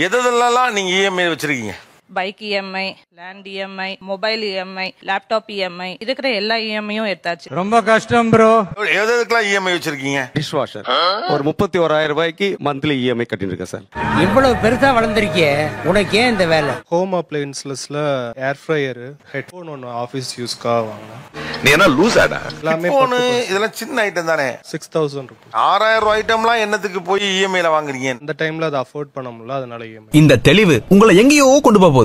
எதெல்லாம் நீங்க இஎம்ஐ வச்சிருக்கீங்க? Bike EMI, land EMI, mobile EMI, laptop EMI, இருக்கிற எல்லா இஎம்ஐயும் எடுத்தாச்சு. ரொம்ப கஷ்டம் ப்ரோ. எதுக்கெல்லாம் இஎம்ஐ வச்சிருக்கீங்க? டிஷ் வாஷர் ஒரு 31,000 ரூபாய்க்கு மந்த்லி இஎம்ஐ கட்டிட்டு இருக்கேன் சார். இவ்வளவு பெருசா வளர்ந்துருக்கியே, உனக்கு ஏன் இந்த வேலை? ஹோம் அப்ளையன்ஸ்ல ஏர் ஃப்ரையர், ஹெட்ஃபோன் ஒன்று ஆஃபீஸ் யூஸ்க்காக வாங்கினேன். நீ என்ன லூசாடா? எல்லாமே இதெல்லாம் சின்ன ஐட்டம் தானே. 6,000 rupees. 6,000 ரூபாய் ஐட்டம்லாம் என்னத்துக்கு போய் இஎம்ஐல வாங்குறீங்க? இந்த டைம்ல அதை அஃபோர்ட் பண்ண முடியல, அதனால இஎம்ஐ. இந்த தெளிவு உங்களை எங்கேயோ கொண்டு போகுது.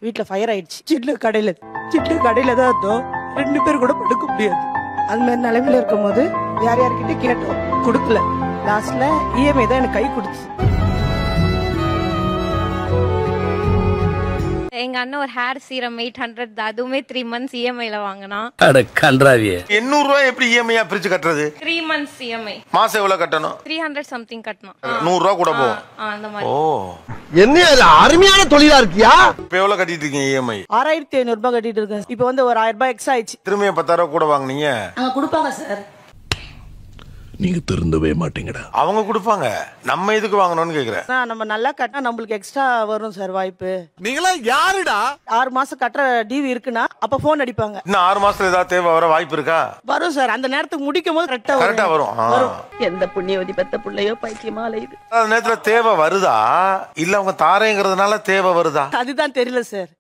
வீட்டுல ஃபயர் ஆயிடுச்சு. சின்ன கடையில தான் இருந்தோம். 2 பேர் கூட படுக்க முடியாது. அது மாதிரி நிலைமையில இருக்கும் போது யார்கிட்ட கேட்டோம், கொடுக்கல. லாஸ்ட்ல இஎம்ஐ தான் எனக்கு கை கொடுத்துச்சு. எங்க அண்ணன் ஒரு ஹேர் சீரம் 800, அதுவுமே 3 months இஎம்ஐல வாங்கினா. அட கன்றாவியே. 800 ரூபாய் எப்படி இஎம்ஐயா பிரிச்சு கட்டுறது? 3 months இஎம்ஐ. மாசம் எவ்வளவு கட்டணும்? 300 something கட்டணும். 100 ரூபாய் கூட போகும். அந்த மாதிரி. ஓ, என்ன அருமையான தொழிலா இருக்கியா? இப்ப எவ்வளவு கட்டிட்டு இருக்கீங்க இஎம்ஐ? 6,500 ரூபாய் கட்டிட்டு இருக்கேன். இப்போ வந்து ஒரு 1000 ரூபாய் எக்ஸ்ட்ரா ஆயிடுச்சு. திரும்ப 10,000 ரூபாய் கூட வாங்குனீங்க? கொடுப்பாங்க சார். நீங்க திருந்தவே மாட்டீங்கடா. அவங்க கொடுப்பாங்க, நம்ம எதுக்கு வாங்கணும்னு கேக்குறேன். நம்ம நல்லா கட்டினா நம்மளுக்கு எக்ஸ்ட்ரா வரும் சார் வாய்ப்பு. நீங்களா யாருடா? 6 மாசம் கட்டுற டிவி இருக்குன்னா அப்ப போன் அடிப்பாங்க. இன்னும் 6 மாசத்துல ஏதாவது தேவை வர வாய்ப்பு இருக்கா? வரும் சார். அந்த நேரத்துக்கு முடிக்கும் போது கரெக்டா வரும். எந்த புண்ணியவதி பெத்த பிள்ளையோ பைத்தியமா அலையுது. அந்த நேரத்துல தேவை வருதா இல்ல அவங்க தாரேங்கிறதுனால தேவை வருதா? அதுதான் தெரியல சார்.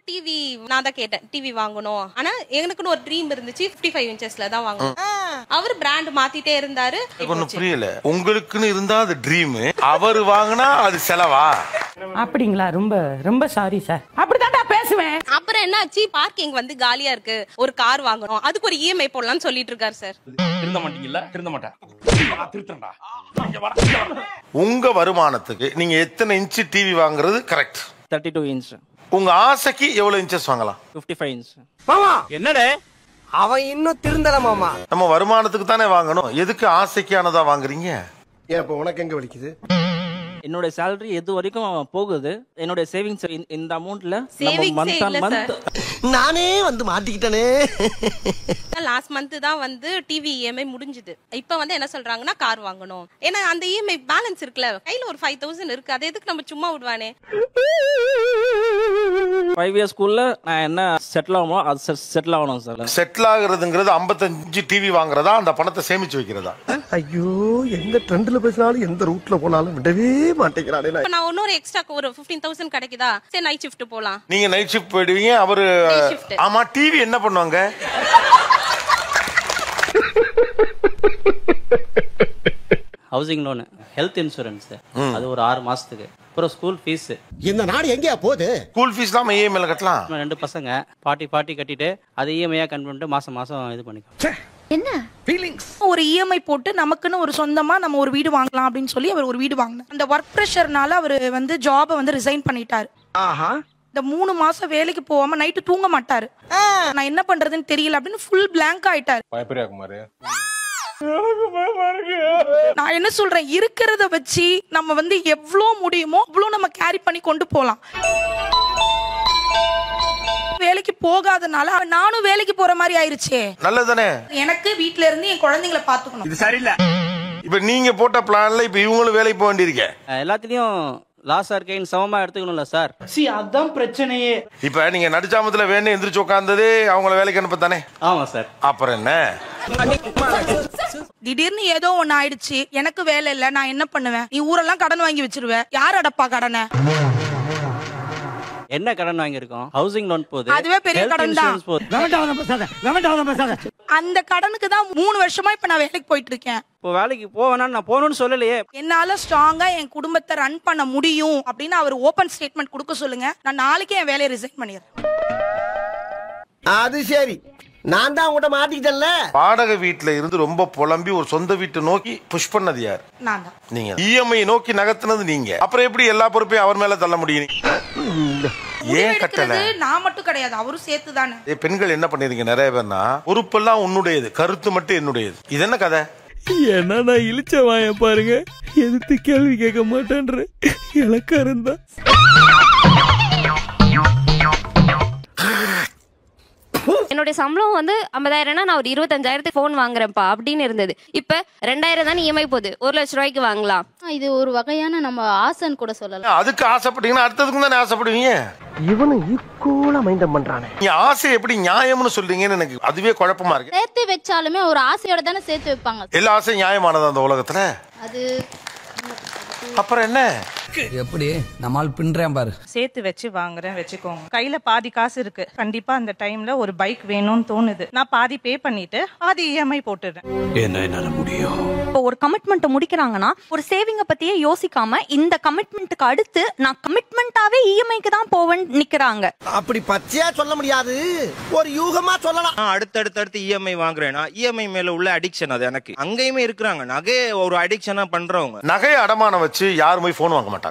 டிவி நான் தான் கேட்டேன், டிவி வாங்கணும். ஆனா எனக்குன்னு ஒரு ட்ரீம் இருந்துச்சு, 55 inchesல தான் வாங்கணும். அவர் பிராண்ட் மாத்திட்டே இருந்தாரு. ஒன்னும் புரியல. உங்களுக்குன்னு இருந்தா அது ட்ரீம், அவர் வாங்கினா அது செலவா? அப்படிங்களா? ரொம்ப ரொம்ப சாரி சார். அப்படிதான்டா பேசுவேன். அப்புறம் என்னாச்சு, பார்க்கிங் வந்து காலியா இருக்கு, ஒரு கார் வாங்கணும், அதுக்கு ஒரு இஎம்ஐ போடலாம்னு சொல்லிட்டு இருக்காரு சார். திருந்த மாட்டீங்கல்ல? திருந்த மாட்டேன். திருத்தண்டா. உங்க வருமானத்துக்கு நீங்க எத்தனை இன்ச் டிவி வாங்குறது கரெக்ட்? 32 inch. உங்க ஆசைக்கு எவ்வளவு இன்ச்சஸ் வாங்கலாம்? 55 inch. மாமா என்னடே அவன் இன்னும் திருந்தல மாமா. நம்ம வருமானத்துக்கு தானே வாங்கணும், எதுக்கு ஆசைக்கானதா வாங்குறீங்க? ஏன் இப்ப உனக்கு எங்க வலிக்குது? என்னோட salary எது வரைக்கும் போகுது, என்னோட சேவிங்ஸ் இந்த அமௌண்ட்ல சேவிங்ஸ் இல்ல சார். நானே வந்து மாட்டிக்கிட்டனே. லாஸ்ட் மந்த் தான் வந்து டிவி இஎம்ஐ முடிஞ்சது. இப்ப வந்து என்ன சொல்றாங்கன்னா கார் வாங்கணும். ஏன்னா அந்த இஎம்ஐ பேலன்ஸ் இருக்குல்ல, கையில ஒரு 5,000 இருக்கு, அது எதுக்கு நம்ம சும்மா விடுவானே. 5 years ஸ்கூல்ல நான் என்ன செட்டில் ஆகணுமோ அது செட்டில் ஆகணும் சார். செட்டில் ஆகுறதுங்கிறது 55 டிவி வாங்குறதா, அந்த பணத்தை சேமிச்சு வைக்கிறதா? ஐயோ, எந்த ட்ரெண்ட்ல பேசினாலும் எந்த ரூட்ல போனாலும் விடவே மாட்டேங்கிறானே. நான் இன்னொரு எக்ஸ்ட்ரா ஒரு 15,000 கிடைக்குதா, சரி நைட் ஷிஃப்ட் போலாம். நீங்க நைட் ஷிஃப்ட் போயிடுவீங்க, அவரு ஆமா. டிவி என்ன பண்ணுவாங்க? ஹவுசிங் லோன், ஹெல்த் இன்சூரன்ஸ், அது ஒரு 6 மாசத்துக்கு. அப்புறம் ஸ்கூல் ஃபீஸ். இந்த நாடு எங்கேயா போகுது? ஸ்கூல் ஃபீஸ் தான் இஎம்ஐல கட்டலாம். 2 பசங்க 40 கட்டிட்டு அது இஎம்ஐயா கன்வெர்ட் பண்ணிட்டு மாசம் இது பண்ணிக்கலாம். என்ன ஃபீலிங்ஸ்? ஒரு இஎம்ஐ போட்டு நமக்குன்னு ஒரு சொந்தமா நம்ம ஒரு வீடு வாங்கலாம் அப்படின்னு சொல்லி அவர் ஒரு வீடு வாங்கினார். அந்த ஒர்க் ப்ரெஷர்னால அவர் வந்து ஜாபை வந்து ரிசைன் பண்ணிட்டாரு. இந்த 3 மாசம் வேலைக்கு போகாம நைட்டு தூங்க மாட்டாரு. நான் என்ன பண்றதுன்னு தெரியல அப்படின்னு ஃபுல் பிளாங்க் ஆயிட்டாரு. நான் என்ன சொல்றேன், இருக்கிறத வச்சு நம்ம வந்து எவ்வளவு முடியுமோ அவ்வளவு நம்ம கேரி பண்ணி கொண்டு போலாம். வேலைக்கு போகாதனால நானும் வேலைக்கு போற மாதிரி ஆயிருச்சு. நல்லதானே? எனக்கு வீட்ல இருந்து என் குழந்தைகளை பாத்துக்கணும். இது சரியில்லை. இப்ப நீங்க போட்ட பிளான்ல இப்ப இவங்களும் வேலைக்கு போக வேண்டியிருக்க. எல்லாத்துலயும் லாஸ் ஆர் கெயின் சமமா எடுத்துக்கணும்ல சார். அதான் பிரச்சனையே. இப்ப நீங்க நடிச்சாமத்துல வேணும் எந்திரிச்சு உட்கார்ந்ததே அவங்கள வேலைக்கு அனுப்ப தானே? ஆமா சார். அப்புறம் என்ன, திடீர்னு ஏதோ ஒண்ணு ஆயிடுச்சு, எனக்கு வேலை இல்ல, நான் என்ன பண்ணுவேன்? நீ ஊரெல்லாம் கடன் வாங்கி வச்சிருவேன், யார் அடப்பா கடனை? என்ன கடன் வாங்கியிருக்கோம்? ஹவுசிங் லோன் போகுது, அதுவே பெரிய கடன் தான். அந்த கடனுக்கு தான் 3 வருஷமா இப்ப நான் வேலைக்கு போயிட்டு இருக்கேன். இப்போ வேலைக்கு போவேனா? நான் போகணும்னு சொல்லலையே. என்னால ஸ்ட்ராங்கா என் குடும்பத்தை ரன் பண்ண முடியும் அப்படின்னு அவர் ஓபன் ஸ்டேட்மெண்ட் கொடுக்க சொல்லுங்க. நான் நாளைக்கே என் வேலையை ரிசைன் பண்ணிடுறேன். அது சரி, நான் தான் உங்கள்கிட்ட மாட்டிக்கிட்டேன்ல. வாடகை வீட்டுல இருந்து ரொம்ப புலம்பி ஒரு சொந்த வீட்டை நோக்கி புஷ் பண்ணது யார்? நான் தான். நீங்க. இஎம்ஐ நோக்கி நகர்த்தினது நீங்க. அப்புறம் எப்படி எல்லா பொறுப்பையும் அவர் மேல தள்ள முடியும்? ஏன் கட்டல? நான் மட்டும் கிடையாது, அவரும் சேர்த்து தானே. பெண்கள் என்ன பண்ணிருக்கீங்க நிறைய பேர்னா, பொறுப்பெல்லாம் உன்னுடையது, கருத்து மட்டும் என்னுடையது. இது என்ன கதை? ஏன்னா நான் இழிச்ச வாய பாருங்க, எதிர்த்து கேள்வி கேட்க மாட்டேன்ற இலக்காரம் தான். என்னுடைய சம்பளம் வந்து 50,000னா நான் ஒரு 25,000 ஃபோன் வாங்குறேன்ப்பா அப்படின்னு இருந்தது. இப்ப 2,000 தானே இஎம்ஐ போகுது, 1,00,000 ரூபாய்க்கு வாங்கலாம். இது ஒரு வகையான நம்ம ஆசைன்னு கூட சொல்லலாம். அதுக்கு ஆசைப்பட்டீங்கன்னா அடுத்ததுக்கு தானே ஆசைப்படுவீங்க. இவனு ஈக்குவலா மைண்டம் பண்றானே. நீ ஆசை எப்படி நியாயம்னு சொல்றீங்கன்னு எனக்கு அதுவே குழப்பமா இருக்கு. சேர்த்து வச்சாலுமே ஒரு ஆசையோட தானே சேர்த்து வைப்பாங்க. எல்லா ஆசையும் நியாயமானதா அந்த உலகத்துல? அது அப்புறம் என்ன எப்படி நம்மால் பின்றேன் பாரு. சேர்த்து வச்சு வாங்குறேன் வச்சுக்கோங்க, கையில பாதி காசு இருக்கு, கண்டிப்பா அந்த டைம்ல ஒரு பைக் வேணும்னு தோணுது, நான் பாதி பே பண்ணிட்டு பாதி இஎம்ஐ போட்டுறேன். என்னால முடியும். இப்போ ஒரு கமிட்மெண்ட் முடிக்கிறாங்கன்னா ஒரு சேவிங்க பத்தியே யோசிக்காம இந்த கமிட்மெண்ட்டுக்கு அடுத்து நான் கமிட்மெண்டாவே இஎம்ஐக்கு தான் போவேன்னு நிக்கிறாங்க. அப்படி பச்சையா சொல்ல முடியாது, ஒரு யூகமா சொல்லலாம். அடுத்து இஎம்ஐ வாங்குறேன்னா இஎம்ஐ மேல உள்ள அடிக்ஷன் அது எனக்கு அங்கேயுமே இருக்கிறாங்க. நகை ஒரு அடிக்ஷனா பண்றவங்க, நகையை அடமானம் வச்சு யாருமே போன் வாங்க மாட்டாங்க.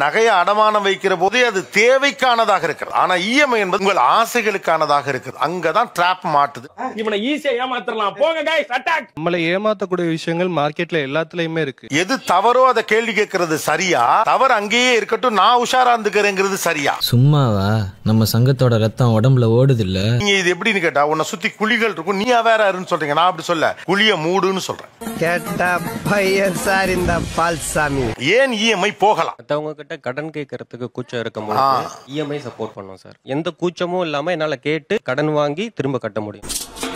நகையை அடமானம் வைக்கிற போதே அது தேவைக்கானதாக இருக்கிறது. ஆனா இஎம்ஐ என்பது உங்கள் ஆசைகளுக்கானதாக இருக்குது. அங்கதான் டிராப் மாட்டுது. இவனை ஈஸியா ஏமாத்தறலாம். போங்க गाइस, அட்டாக். நம்மளை ஏமாத்தக்கூடிய விஷயங்கள் மார்க்கெட்ல எல்லாத்துலயுமே இருக்கு. எது தவறோ அதை கேள்வி கேட்கறது சரியா? தவறு அங்கேயே இருக்கட்டும், நான் உஷாரா இருந்துக்கிறேங்கிறது சரியா? சும்மாவா? நம்ம சங்கத்தோட ரத்தம் உடம்புல ஓடுது இல்ல. நீங்க இது எப்படின்னு கேட்டா, உன்னை சுத்தி குழிகள் இருக்கும், நீ வேற இருன்னு சொல்றீங்க. நான் அப்படி சொல்ல, குழிய மூடுன்னு சொல்றேன். கேட்டா பையன் சார் இந்த பால்சாமி. ஏன் இஎம்ஐ போகலாம்? மத்தவங்க கிட்ட கடன் கேட்கறதுக்கு கூச்சம் இருக்கும்போது இஎம்ஐ சப்போர்ட் பண்ணும் சார். எந்த கூச்சமும் இல்லாம என்னால கேட்டு கடன் வாங்கி திரும்ப கட்ட முடியும்.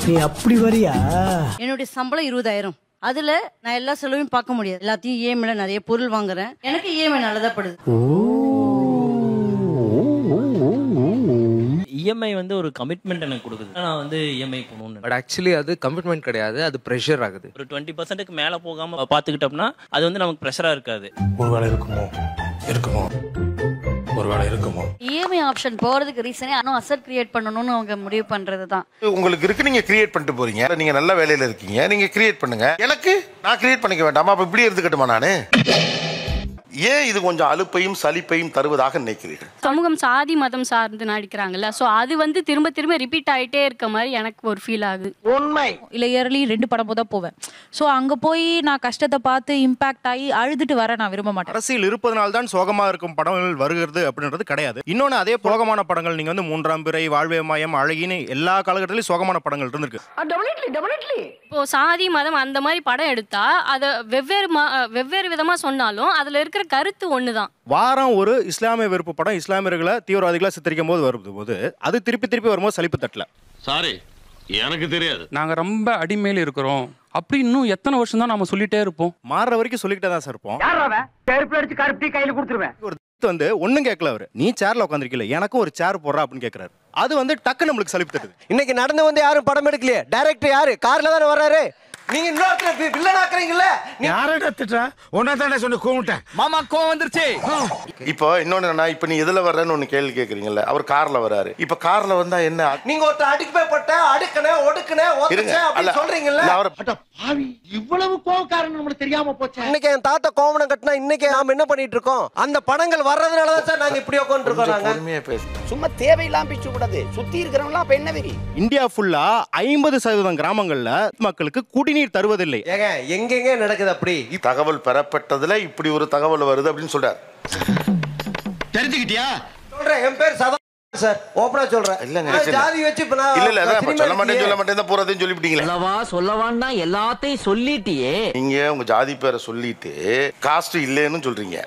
நீ அப்படி வரியா? என்னுடைய சம்பளம் 20,000. அதுல நான் எல்லா செலவையும் பார்க்க முடியாது. எல்லாத்தையும் இஎம்ஐல நிறைய பொருள் வாங்குறேன். எனக்கு இஎம்ஐ நல்லதா படுது. இஎம்ஐ வந்து ஒரு கமிட்மெண்ட் எனக்கு கொடுக்குது. நான் வந்து இஎம்ஐ போகணும்னு. பட் ஆக்சுவலி அது கமிட்மெண்ட் கிடையாது, அது ப்ரெஷர் ஆகுது. ஒரு 20%க்கு மேல போகாம பாத்துக்கிட்டோம்னா அது வந்து நமக்கு ப்ரெஷரா இருக்காது. ஒருவேளை இருக்குமோ ஒருவேளை இருக்குமோ. இஎம்ஐ ஆப்ஷன் போறதுக்கு ரீசனே இன்னும் அசெட் கிரியேட் பண்ணணும்னு அவங்க முடிவு பண்றதுதான். உங்களுக்கு இருக்கு, நீங்க கிரியேட் பண்ணிட்டு போறீங்க. நீங்க நல்ல வேலையில இருக்கீங்க, நீங்க கிரியேட் பண்ணுங்க. எனக்கு நான் கிரியேட் பண்ணிக்க வேண்டாமா? அப்ப இப்படி இருந்துக்கட்டுமா நானு? ஏன் இது கொஞ்சம் அலுப்பையும் சலிப்பையும் தருவதாக நினைக்கிறீர்கள்? சமூகம் சாதி மதம் சார்ந்து நடிக்கிறாங்கல்ல, சோ அது வந்து திரும்ப திரும்ப ரிப்பீட் ஆயிட்டே இருக்க மாதிரி எனக்கு ஒரு ஃபீல் ஆகுது. உண்மை இல்ல இயர்லி 2 படம் தான் போவேன். சோ அங்க போய் நான் கஷ்டத்தை பார்த்து இம்பாக்ட் ஆகி அழுதுட்டு வர நான் விரும்ப மாட்டேன். அரசியல் இருப்பதனால தான் சோகமா இருக்கும் படங்கள் வருகிறது அப்படின்றது கிடையாது. இன்னொன்னு அதே சோகமான படங்கள் நீங்க வந்து 3ஆம் பிறை, வாழ்வே மாயம், அழகின்னு எல்லா காலகட்டத்திலயும் சோகமான படங்கள் இருந்திருக்கு. இப்போ சாதி மதம் அந்த மாதிரி படம் எடுத்தா அதை வெவ்வேறு விதமா சொன்னாலும் அதுல இருக்கிற கருத்து ஒண்ணுதான். வாரம் ஒரு இஸ்லாமிய வெறுப்பு படம் இஸ்லாமியர்களை தீவிரவாதிகளா சித்தரிக்கும் போது வரும்போது அது திருப்பி வரும்போது சலிப்பு தட்டல. சாரி, எனக்கு தெரியாது. நாங்க ரொம்ப அடிமையில இருக்கிறோம் அப்படி இன்னும் எத்தனை வருஷம் தான் நாம சொல்லிட்டே இருப்போம்? மாறுற வரைக்கும் சொல்லிக்கிட்டே தான் சார் இருப்போம். கையில கொடுத்துருவேன். வந்து ஒண்ணும் கேட்கல அவரு, நீ சேர்ல உட்காந்துருக்கல, எனக்கும் ஒரு சேர் போடுறா அப்படின்னு கேட்கிறாரு. அது வந்து டக்கு நம்மளுக்கு சலிப்பு தட்டுது. இன்னைக்கு நடந்து வந்து யாரும் படம் எடுக்கலையே, டைரக்டர் யாரு? கார்ல தானே வர்றாரு. நீங்க இன்னொருத்தர வில்லன் ஆக்குறீங்கல்ல. யாரடா திட்டா? ஒன்னா தானே சொன்ன கோவட்டேன். மாமா கோவம் வந்துருச்சு. இப்போ இன்னொன்னு என்ன, இப்ப நீ எதுல வர்றன்னு ஒண்ணு கேள்வி கேக்குறீங்கல்ல, அவர் கார்ல வராரு. இப்ப கார்ல வந்தா என்ன? நீங்க ஒருத்த அடிக்க போட்ட அடுக்கனே ஒடுக்கனே ஒதுச்சே அப்படி சொல்றீங்கல்ல. அட பாவி, இவ்வளவு கோவக்காரன் நமக்கு தெரியாம போச்சு. இன்னைக்கு என் தாத்தா கோவணம் கட்டினா இன்னைக்கு நாம என்ன பண்ணிட்டு இருக்கோம்? அந்த படங்கள் வர்றதுனால தான் சார் நாங்க இப்படி உட்கார்ந்து இருக்கோம். நாங்க சும்மா தேவையில்லாம பேச கூடாது. சுத்தி இருக்கிறவங்க அப்ப என்ன வெறி? இந்தியா ஃபுல்லா 50% கிராமங்கள்ல மக்களுக்கு குடிநீர் தருவதில்லை. ஏங்க எங்கெங்க நடக்குது அப்படி? தகவல் பெறப்பட்டதுல இப்படி ஒரு தகவல் வருது அப்படின்னு சொல்றாரு. தெரிஞ்சுக்கிட்டியா? சொல்றேன், என் பேர் சதா சார், ஓபனா சொல்றேன். இல்லங்க, ஜாதி வச்சு இப்ப நான் இல்ல சொல்ல மாட்டேன் தான் போறதையும் சொல்லிவிட்டீங்களே. சொல்லவான்னா எல்லாத்தையும் சொல்லிட்டியே. நீங்க உங்க ஜாதி பேரை சொல்லிட்டு காஸ்ட் இல்லைன்னு சொல்றீங்க.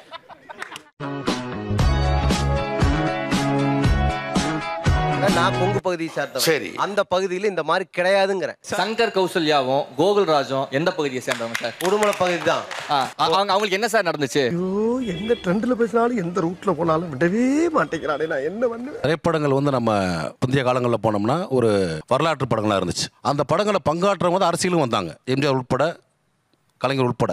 நான் கொங்கு பகுதி சேர்ந்தவன். சரி, அந்த பகுதியில இந்த மாதிரி கிடையாதுங்கிறேன். சங்கர் கௌசல்யாவும் கோகுல்ராஜும் எந்த பகுதியை சேர்ந்தவங்க சார்? உடுமலை பகுதி தான். அவங்களுக்கு என்ன சார் நடந்துச்சு? ஐயோ, எந்த ட்ரெண்ட்ல பேசினாலும் எந்த ரூட்ல போனாலும் விடவே மாட்டேங்கிறானே. நான் என்ன பண்ணுவேன்? திரைப்படங்கள் வந்து நம்ம புதிய காலங்களில் போனோம்னா ஒரு வரலாற்று படங்களா இருந்துச்சு. அந்த படங்களை பங்காற்றவங்க வந்து அரசியலும் வந்தாங்க, எம்ஜிஆர் உட்பட, கலைஞர் உட்பட.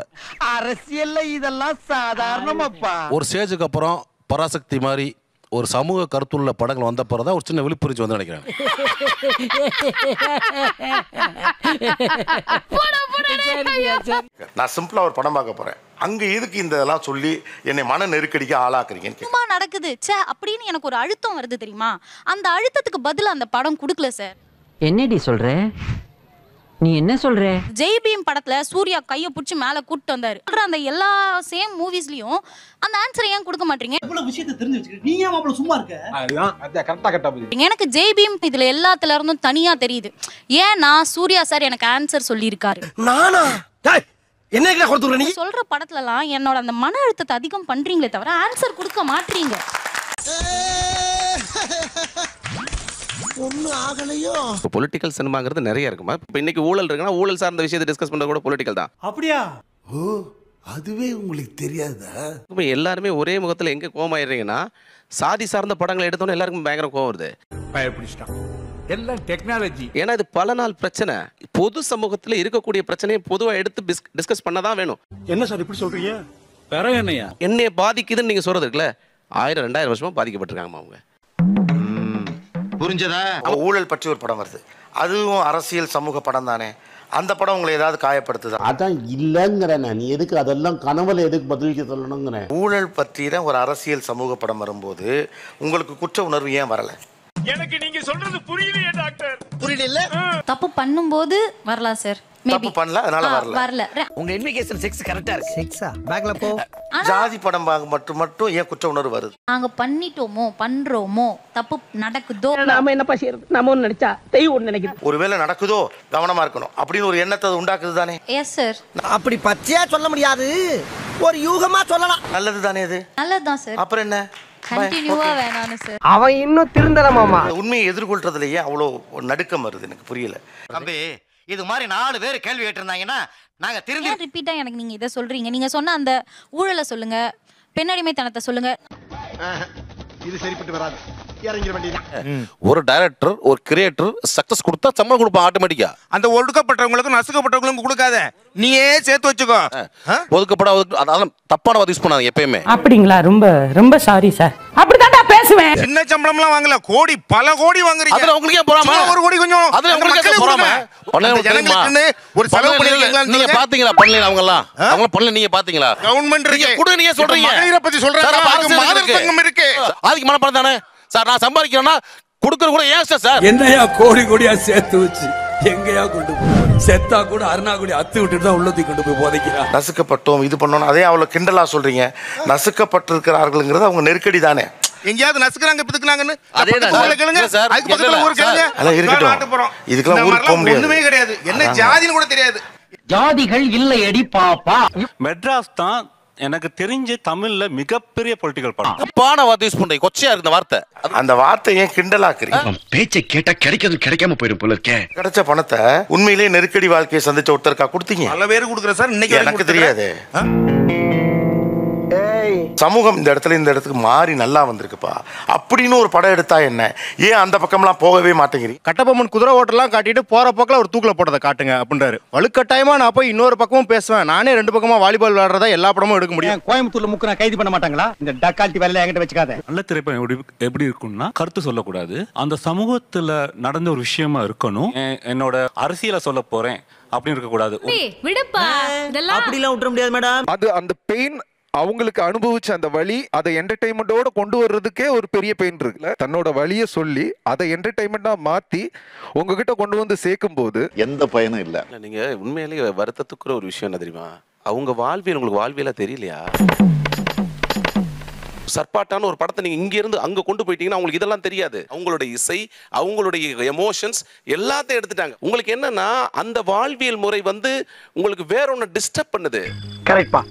அரசியல்ல இதெல்லாம் சாதாரணமாப்பா. ஒரு ஸ்டேஜுக்கு அப்புறம் பராசக்தி மாதிரி ஒரு சமூக கருத்துள்ள படங்கள் வந்த பிறதான் ஒரு சின்ன விழிப்புணர்ச்சி வந்து நினைக்கிறேன். நான் சிம்பிளா ஒரு படம் பார்க்க போறேன், அங்க எதுக்கு இந்த இதெல்லாம் சொல்லி என்னை மன நெருக்கடிக்கு ஆளாக்குறீங்கன்னு சும்மா நடக்குது ச்சே அப்படின்னு எனக்கு ஒரு அழுத்தம் வருது தெரியுமா? அந்த அழுத்தத்துக்கு பதில் அந்த படம் கொடுக்கல சார். என்னடி சொல்ற? நீ என்ன சொல்ற? ஜெய் பீம் படத்துல சூர்யா கையை பிடிச்சி மேல கூட்டு வந்தாரு. அந்த எல்லா சேம் மூவிஸ்லயும் அந்த ஆன்சரை ஏன் கொடுக்க மாட்டீங்க? இவ்வளவு விஷயத்தை தெரிஞ்சு வச்சுக்கிட்டு நீ ஏன் அவ்வளவு சும்மா இருக்க? அதுதான் கரெக்டா புரியுது. எனக்கு ஜெய் பீம் இதுல எல்லாத்துல இருந்தும் தனியா தெரியுது. ஏன்னா சூர்யா சார் எனக்கு ஆன்சர் சொல்லியிருக்காரு. நானா? என்ன கொடுத்துற நீ? சொல்ற படத்துலலாம் என்னோட அந்த மன அழுத்தத்தை அதிகம் பண்றீங்களே தவிர ஆன்சர் கொடுக்க மாட்டீங்க. ஒண்ணு ஆகலையோ. பொலிட்டிக்கல் சினிமாங்கிறது நிறைய இருக்குமா? இப்போ இன்னைக்கு ஊழல் இருக்குன்னா ஊழல் சார்ந்த விஷயத்தை டிஸ்கஸ் பண்றது கூட பொலிட்டிக்கல் தான். அப்படியா? ஓ, அதுவே உங்களுக்கு தெரியாதா? இப்போ எல்லாருமே ஒரே முகத்துல எங்க கோவமாயிடுறீங்கன்னா சாதி சார்ந்த படங்களை எடுத்தோன்னே எல்லாருக்கும் பயங்கர கோவம் வருது. பயப்பிடிச்சிட்டான். எல்லாம் டெக்னாலஜி. ஏன்னா இது பல நாள் பிரச்சனை. பொது சமூகத்துல இருக்கக்கூடிய பிரச்சனையை பொதுவா எடுத்து டிஸ்கஸ் பண்ணதான் வேணும். என்ன சார் இப்படி சொல்றீங்க? வேற என்னையா? என்னைய பாதிக்குதுன்னு நீங்க சொல்றது இருக்குல்ல, 1000-2000 வருஷமா பாதிக்கப்பட்டிருக்காங்க அவங்க. புரிஞ்சதா? ஊழல் பற்றி ஒரு படம் வருது, அதுவும் அரசியல் சமூக படம் தானே. அந்த படம் உங்களை ஏதாவது காயப்படுத்துதா? அதான் இல்லங்கிறேன். நீ எதுக்கு அதெல்லாம் கனவுல எதுக்கு பதிலுக்கு சொல்லணுங்கிறேன். ஊழல் பற்றின ஒரு அரசியல் சமூக படம் வரும்போது உங்களுக்கு குற்ற உணர்வு ஏன் வரல? எனக்கு நீங்க சொல்றது புரியலையே டாக்டர். புரியல. தப்பு பண்ணும்போது வரலாம் சார். தப்பு பண்ணல, அதனால வரல. உங்க இன்விகேஷன் செக்ஸ் கரெக்டா இருக்கு. செக்ஸா பேக்ல போ. ஜாதி படம் மட்டும் ஏன் குற்ற உணர்வு வருது? நாங்க பண்ணிட்டோமோ பண்றோமோ தப்பு நடக்குதோ நாம என்னப்பா செய்யறது? நாம ஒண்ணு நினைச்சா தெய்வம் ஒண்ணு நினைக்குது. ஒருவேளை நடக்குதோ கவனமா இருக்கணும் அப்படின்னு ஒரு எண்ணத்தை உண்டாக்குது தானே. Yes sir. அப்படி பச்சையா சொல்ல முடியாது, ஒரு யூகமா சொல்லலாம். நல்லது தானே அது. நல்லதுதான் சார். அப்புறம் என்ன? கண்டினியூவா வேணானு சார். அவன் இன்னும் திருந்தல மாமா. உண்மையை எதிர்கொள்றதுலயே அவ்வளவு நடுக்கம் வருது, எனக்கு புரியல. தம்பி, இது மாதிரி 4 பேர் கேள்வி கேட்டிருந்தாங்கன்னா நாங்க திரும்பி ரிப்பீட்டா எனக்கு நீங்க இதை சொல்றீங்க. நீங்க சொன்ன அந்த ஊழலை சொல்லுங்க, பெண்ணடிமைத்தனத்தை சொல்லுங்க. இது சரிப்பட்டு வராது. இறங்கிற வேண்டியது. ஒரு டைரக்டர் ஒரு கிரியேட்டர் சக்சஸ் கொடுத்தா சம்பளம் கொடுப்பான் ஆட்டோமேட்டிக்கா. அந்த ஒடுக்கப்பட்டவங்களுக்கும் நசுக்கப்பட்டவங்களுக்கும் கொடுக்காத, நீயே சேர்த்து வச்சுக்கோ. அதெல்லாம் தப்பான வார்த்தை யூஸ் பண்ணாங்க எப்பயுமே. அப்படிங்களா? ரொம்ப ரொம்ப சாரி சார். அப்படிதான்டா பேசுவேன். சின்ன சம்பளம்லாம் வாங்கல, கோடி பல கோடி வாங்குறீங்க. அதுல உங்களுக்கு ஏன் போறாம? ஒரு கோடி கொஞ்சம் அதுல உங்களுக்கு ஏன் போறாம? ஜனங்களுக்குன்னு ஒரு செலவு பண்ணிருக்கீங்களா? நீங்க பாத்தீங்களா? பண்ணல அவங்க எல்லாம் பண்ணல, நீங்க பாத்தீங்களா? கவர்மெண்ட் இருக்கு கூட நீங்க சொல்றீங்க. மகளிரை பத்தி சொல்றாங்க, மாதர் சங்கம் இருக்கு. அதுக்கு மனப்பாடம் தானே சார். நான் சம்பாதிக்கிறேன்னா கொடுக்கற கூட ஏன் சார்? என்னையா கோடி கோடியா சேர்த்து வச்சு எங்கயா கொண்டு போய் செத்தா கூட அருணாகுடி அத்து விட்டுட்டு தான் உள்ளத்தை கொண்டு போய் போதைக்கிறா. நசுக்கப்பட்டோம் இது பண்ணோம், அதே அவ்வளவு கிண்டலா சொல்றீங்க. நசுக்கப்பட்டிருக்கிறார்கள்ங்கிறது அவங்க நெருக்கடி தானே. எங்கயாவது நசுக்குறாங்க பிதுக்குறாங்கன்னு அதேதான் ஊர்ல கேளுங்க. அதுக்கு பக்கத்துல ஊர் கேளுங்க. அதெல்லாம் இருக்கட்டும். இதுக்கெல்லாம் ஊருக்கு போக முடியாது. ஒண்ணுமே கிடையாது. என்ன ஜாதின்னு கூட தெரியாது. ஜாதிகள் இல்லையடி பாப்பா. மெட்ராஸ் தான் எனக்கு தெரிஞ்ச தமிழ்ல மிகப்பெரிய பொலிட்டிக்கல் படம். தப்பான வார்த்தை யூஸ் பண்றீங்க, கொச்சையா இருக்கு இந்த வார்த்தை. அந்த வார்த்தை ஏன் கிண்டலாக்குறீங்க? பேச்சை கேட்டா கிடைக்கிறது கிடைக்காம போயிடும் போல இருக்கே. கிடைச்ச பணத்தை உண்மையிலேயே நெருக்கடி வாழ்க்கையை சந்திச்ச ஒருத்தருக்கா கொடுத்தீங்க? பல பேர் கொடுக்குற சார். இன்னைக்கு எனக்கு தெரியாது. சமூகம் இந்த இடத்துக்கு மாறி நல்லா வந்திருக்குப்பா அப்படின்னு ஒரு படம் எடுத்தா என்ன? ஏன் அந்த பக்கம்லாம் போகவே மாட்டேங்கிறீங்க? கட்டபொம்மன் குதிரை ஓட்டெல்லாம் காட்டிட்டு போற பக்கம் ஒரு தூக்கில போட்டதை காட்டுங்க அப்படின்றாரு. வலுக்கட்டாயமா நான் போய் இன்னொரு பக்கமும் பேசுவேன். நானே 2 பக்கமா வாலிபால் விளையாடுறதா எல்லா படமும் எடுக்க முடியும். கோயம்புத்தூர்ல முக்கிய கைது பண்ண மாட்டாங்களா? இந்த டக்கால்ட்டி வேலை என்கிட்ட வச்சுக்காத. நல்ல திரைப்படம் எப்படி இருக்கும்னா கருத்து சொல்லக்கூடாது, அந்த சமூகத்துல நடந்த ஒரு விஷயமா இருக்கணும். என்னோட அரசியலை சொல்ல போறேன் அப்படின்னு இருக்க கூடாது. விடுப்பா, இதெல்லாம் அப்படிலாம் விட்டுற முடியாது மேடம். அது அந்த பெயின் அவங்களுக்கு அனுபவிச்ச அந்த வலி, அதை என்டர்டைன்மெண்டோட கொண்டு வர்றதுக்கே ஒரு பெரிய பெயின் இருக்குல்ல. தன்னோட வலியை சொல்லி அதை என்டர்டைன்மெண்டா மாத்தி உங்ககிட்ட கொண்டு வந்து சேர்க்கும் போது எந்த பயனும் இல்ல. நீங்க உண்மையிலேயே வருத்தத்துக்குற ஒரு விஷயம் என்ன தெரியுமா? அவங்க வாழ்வியல் உங்களுக்கு வாழ்வியலா தெரியலையா? சர்பாட்டான ஒரு படத்தை நீங்க இங்க இருந்து அங்க கொண்டு போயிட்டீங்கன்னா உங்களுக்கு இதெல்லாம் தெரியாது. அவங்களுடைய இசை, அவங்களுடைய எமோஷன்ஸ் எல்லாத்தையும் எடுத்துட்டாங்க. உங்களுக்கு என்னன்னா அந்த வாழ்வியல் முறை உங்களுக்கு வேற ஒன்னு டிஸ்டர்ப் பண்ணுது. கரெக்ட்பா.